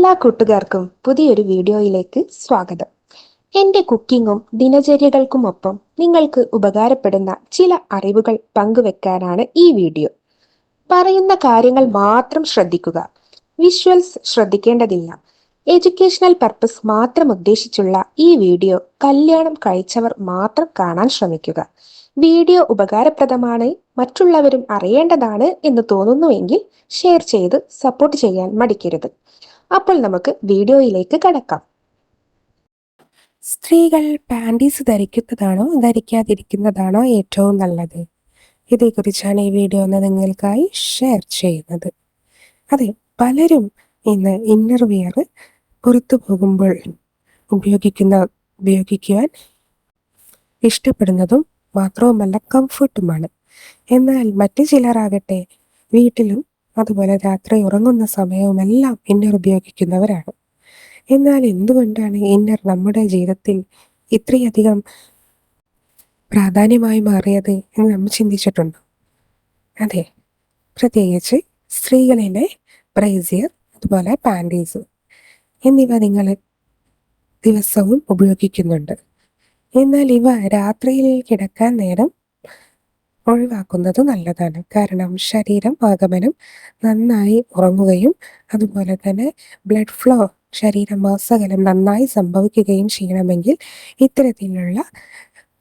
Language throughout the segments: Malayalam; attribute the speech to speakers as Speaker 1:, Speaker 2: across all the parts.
Speaker 1: എല്ലാ കൂട്ടുകാർക്കും പുതിയൊരു വീഡിയോയിലേക്ക് സ്വാഗതം. എൻ്റെ കുക്കിങ്ങും ദിനചര്യകൾക്കുമൊപ്പം നിങ്ങൾക്ക് ഉപകാരപ്പെടുന്ന ചില അറിവുകൾ പങ്കുവെക്കാനാണ് ഈ വീഡിയോ. പറയുന്ന കാര്യങ്ങൾ മാത്രം ശ്രദ്ധിക്കുക. വിഷ്വൽസ് ശ്രദ്ധിക്കേണ്ടതില്ല. എഡ്യൂക്കേഷണൽ പർപ്പസ് മാത്രം ഉദ്ദേശിച്ചുള്ള ഈ വീഡിയോ കല്യാണം കഴിച്ചവർ മാത്രം കാണാൻ ശ്രമിക്കുക. വീഡിയോ ഉപകാരപ്രദമാണ്, മറ്റുള്ളവരും അറിയേണ്ടതാണ് എന്ന് തോന്നുന്നുവെങ്കിൽ ഷെയർ ചെയ്ത് സപ്പോർട്ട് ചെയ്യാൻ മടിക്കരുത്. അപ്പോൾ നമുക്ക് വീഡിയോയിലേക്ക് കടക്കാം.
Speaker 2: സ്ത്രീകൾ പാൻറ്റീസ് ധരിക്കുന്നതാണോ ധരിക്കാതിരിക്കുന്നതാണോ ഏറ്റവും നല്ലത്? ഇതേക്കുറിച്ചാണ് ഈ വീഡിയോ നിങ്ങൾക്കായി ഷെയർ ചെയ്യുന്നത്. അതെ, പലരും ഇന്ന് ഇന്നർ വെയർ പുറത്തു പോകുമ്പോൾ ഉപയോഗിക്കുവാൻ ഇഷ്ടപ്പെടുന്നതും മാത്രവുമല്ല കംഫർട്ടുമാണ്. എന്നാൽ മറ്റു ചിലരാകട്ടെ വീട്ടിലും അതുപോലെ രാത്രി ഉറങ്ങുന്ന സമയവുമെല്ലാം ഇന്നർ ഉപയോഗിക്കുന്നവരാണ്. എന്നാൽ എന്തുകൊണ്ടാണ് ഇന്നർ നമ്മുടെ ജീവിതത്തിൽ ഇത്രയധികം പ്രാധാന്യമായി മാറിയത് എന്ന് നമ്മൾ ചിന്തിച്ചിട്ടുണ്ടോ? അതെ, പ്രത്യേകിച്ച് സ്ത്രീകളിലെ ബ്രേസിയർ അതുപോലെ പാൻറ്റീസ് എന്നിവ നിങ്ങൾ ദിവസവും ഉപയോഗിക്കുന്നുണ്ട്. എന്നാൽ ഇവ രാത്രിയിൽ കിടക്കാൻ നേരം ഒഴിവാക്കുന്നത് നല്ലതാണ്. കാരണം ശരീരം ആഗമനം നന്നായി ഉറങ്ങുകയും അതുപോലെ തന്നെ ബ്ലഡ് ഫ്ലോ ശരീരമാസകലം നന്നായി സംഭവിക്കുകയും ചെയ്യണമെങ്കിൽ ഇത്തരത്തിലുള്ള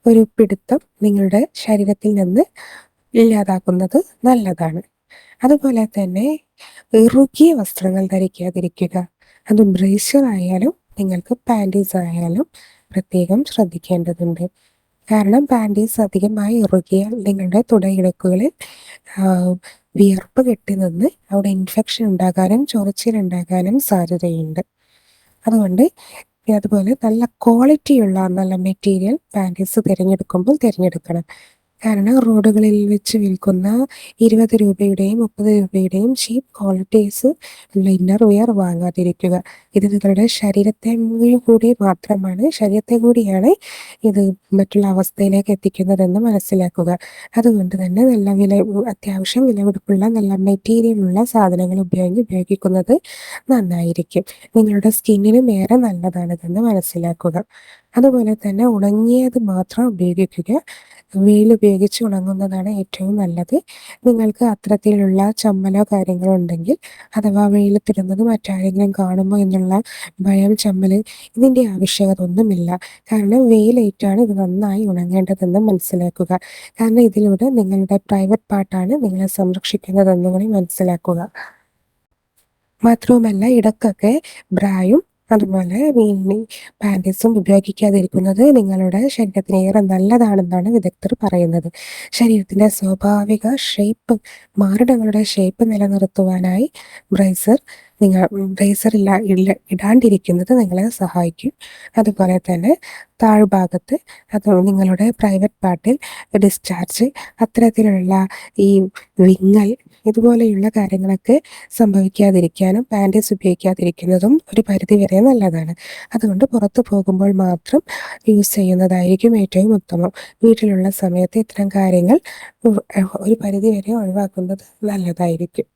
Speaker 2: ഒരു പിടുത്തം നിങ്ങളുടെ ശരീരത്തിൽ നിന്ന് ഇല്ലാതാക്കുന്നത് നല്ലതാണ്. അതുപോലെ തന്നെ ഇറുകിയ വസ്ത്രങ്ങൾ ധരിക്കാതിരിക്കുക. അത് ബ്രേസർ ആയാലും നിങ്ങൾക്ക് പാൻറ്റീസ് ആയാലും പ്രത്യേകം ശ്രദ്ധിക്കേണ്ടതുണ്ട്. കാരണം പാൻറ്റീസ് അധികമായി ഇറുകിയാൽ നിങ്ങളുടെ തുടയിടുക്കുകളിൽ വിയർപ്പ് കെട്ടി നിന്ന് അവിടെ ഇൻഫെക്ഷൻ ഉണ്ടാകാനും ചൊറിച്ചിലുണ്ടാകാനും സാധ്യതയുണ്ട്. അതുകൊണ്ട് അതുപോലെ നല്ല ക്വാളിറ്റിയുള്ള നല്ല മെറ്റീരിയൽ പാൻറ്റീസ് തിരഞ്ഞെടുക്കണം. കാരണം റോഡുകളിൽ വെച്ച് വിൽക്കുന്ന 20 രൂപയുടെയും 30 രൂപയുടെയും ചീപ്പ് ക്വാളിറ്റീസ് ഉള്ള ഇന്നർ വെയർ വാങ്ങാതിരിക്കുക. ഇത് നിങ്ങളുടെ ശരീരത്തെ കൂടിയാണ് ഇത് മറ്റുള്ള അവസ്ഥയിലേക്ക് എത്തിക്കുന്നതെന്ന് മനസ്സിലാക്കുക. അതുകൊണ്ട് തന്നെ അത്യാവശ്യം വിലപിടിപ്പുള്ള നല്ല മെറ്റീരിയലുള്ള സാധനങ്ങൾ ഉപയോഗിക്കുന്നത് നന്നായിരിക്കും. നിങ്ങളുടെ സ്കിന്നിനും ഏറെ നല്ലതാണിതെന്ന് മനസ്സിലാക്കുക. അതുപോലെ തന്നെ ഉണങ്ങിയത് മാത്രം ഉപയോഗിക്കുക. വെയിൽ ഉപയോഗിച്ച് ഉണങ്ങുന്നതാണ് ഏറ്റവും നല്ലത്. നിങ്ങൾക്ക് അത്തരത്തിലുള്ള ചമ്മലോ കാര്യങ്ങളോ ഉണ്ടെങ്കിൽ അഥവാ വെയിലത്തിടുന്നത് മറ്റാരെങ്കിലും കാണുമോ എന്നുള്ള ഭയം, ചമ്മൽ, ഇതിൻ്റെ ആവശ്യകത ഒന്നുമില്ല. കാരണം വെയിലേറ്റാണ് ഇത് നന്നായി ഉണങ്ങേണ്ടതെന്ന് മനസ്സിലാക്കുക. കാരണം ഇതിലൂടെ നിങ്ങളുടെ പ്രൈവറ്റ് പാർട്ടാണ് നിങ്ങളെ സംരക്ഷിക്കുന്നതെന്നും കൂടി മനസ്സിലാക്കുക. മാത്രവുമല്ല ഇടയ്ക്കൊക്കെ ബ്രായും അതുപോലെ പാൻറ്റീസും ഉപയോഗിക്കാതിരിക്കുന്നത് നിങ്ങളുടെ ശരീരത്തിന് ഏറെ നല്ലതാണെന്നാണ് വിദഗ്ധർ പറയുന്നത്. ശരീരത്തിൻ്റെ സ്വാഭാവിക മാറിടങ്ങളുടെ ഷേപ്പ് നിലനിർത്തുവാനായി ബ്രേസർ ഇടാണ്ടിരിക്കുന്നത് നിങ്ങളെ സഹായിക്കും. അതുപോലെ തന്നെ താഴ്ഭാഗത്ത് നിങ്ങളുടെ പ്രൈവറ്റ് പാർട്ടിൽ ഡിസ്ചാർജ്, അത്തരത്തിലുള്ള ഈ വിങ്ങൽ ഇതുപോലെയുള്ള കാര്യങ്ങളൊക്കെ സംഭവിക്കാതിരിക്കാനും പാൻറ്റീസ് ഉപയോഗിക്കാതിരിക്കുന്നതും ഒരു പരിധിവരെ നല്ലതാണ്. അതുകൊണ്ട് പുറത്തു പോകുമ്പോൾ മാത്രം യൂസ് ചെയ്യുന്നതായിരിക്കും ഏറ്റവും ഉത്തമം. വീട്ടിലുള്ള സമയത്ത് ഇത്തരം കാര്യങ്ങൾ ഒരു പരിധിവരെ ഒഴിവാക്കുന്നത് നല്ലതായിരിക്കും.